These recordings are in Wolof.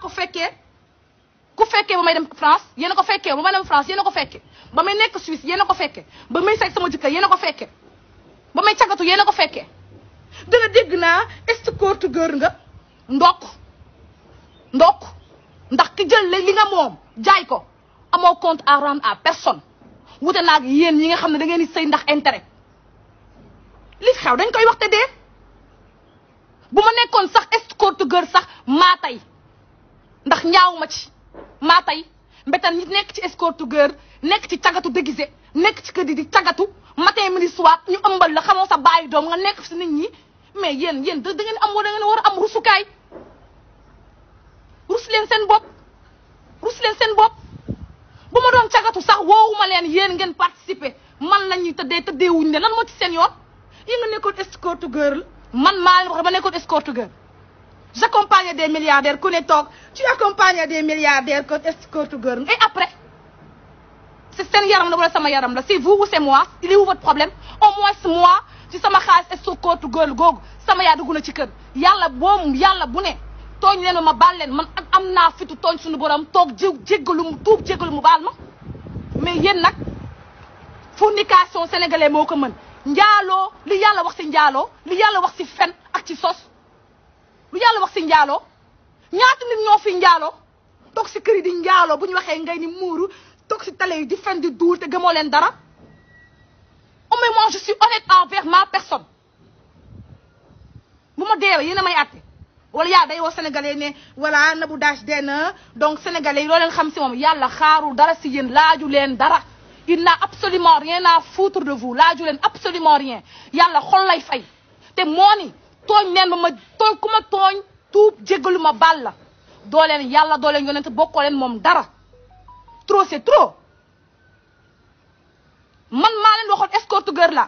ko fekkee ku fekkee ba may dem France yéen a ko fekkee ba may dem France yéen a ko fekkee ba may nekk Suisse yéen a ko fekkee ba may seeg sama jëkkër yéen a ko fekkee ba may cagatu yéen a ko fekkee danga dégg naa escorte girl nga ndokk ndax ki jël li nga moom jaay ko amoo compte à rendre à personne wute naag yéen ñi nga xam ne da ngeen di sëy ndax intérêt li xew dañ koy waxte dee bu ma nekkoon sax escorte girl sax maa tey ndax ñaaw ma ci maa tey mbetan ñi nekk ci escorte girl nekk ci cagatu déguisé nekk ci kër di cagatu matin midi soir ñu ëmbal la xamoo sa bàyyi doom nga nekk fi nit ñi mais yéen da ngeen am da ngeen war a am rusukaay rus leen seen bopp bu ma doon cagatu sax woowuma leen yéen ngeen participer man la ñuy tëddee wuñ leen lan moo ci seen yoon yi nga nekkoon escorte girl man maa leen wax ba nekkoon escorte girl j'accompagnais des milliardaires ku ne toog tu accompagnes des milliardaires comme escorte girl et après c'est seen yaram la wala sama yaram la c'est vous ou c'est moi il est où votre problème au moins moi ci sama xaalis escorte girl googu sama yaa dugg na ci kër yàlla bu ne tooñ leen ma baal leen man am naa fitu tooñ suñu borom toog jéggalu mu baal ma mais yéen nag fornication sénégalais moo ko mën njaaloo li yàlla wax ci njaaloo li yàlla wax ci fen ak ci sos lu yàlla wax ci njaaloo ñaata nit ñoo fi njaaloo toog ci kër yi di njaaloo bu ñu waxee ngay ni muuru toog ci télé yi di fen di duul te gëmoo leen dara au moins moi je suis honnête envers ma personne bu ma deewee yéen a may àtte wala yaa day woo sénégalais ne voilà Nabou Dash dee na donc sénégalais yi loo leen xam ci moom yàlla xaarul dara ci yéen laaju leen dara il n'a absolument rien à foutre de vous laaju leen absolument rien yàlla xol lay fay te moo ni tooñ leen ma tooñ ku ma tooñ tuub jéggalu ma baal la doo leen yàlla doo leen yonent bokkoo leen moom dara trop c'est trop man maa leen waxoon escorte girl la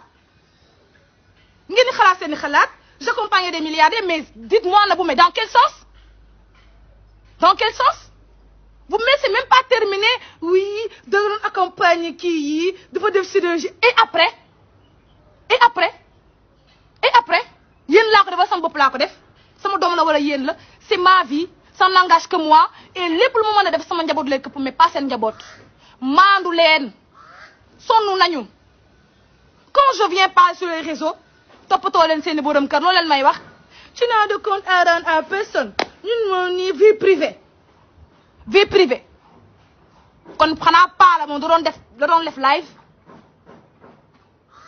ngeen di xalaat seeni xalaat j'accompagne des milliardaires mais dites-moi Nabou mais dans quel sens vous me laissez même pas terminer oui da nga doon accompagner kii yi dafa def chirurgie et après yéen laa ko def sama bopp laa ko def sama doom la wala yéen la c'est ma vie ça n'engage que moi et lépp lu ma mën a def sama njaboot lay këpp mais pas seen njaboot maandu leen sonn nañu quand je viens pas sur les réseaux toppatoo leen seeni borom kër loolu leen may wax tu n'as de compte à rendre à personne ñun moo nii vie privée kon xanaa pas la moom da doon def live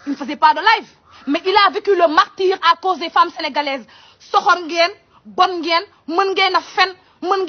il ne faisait pas de live mais il a vécu le martyre à cause des femmes sénégalaises soxor ngeen bon ngeen mën ngeen a fen mën ngeen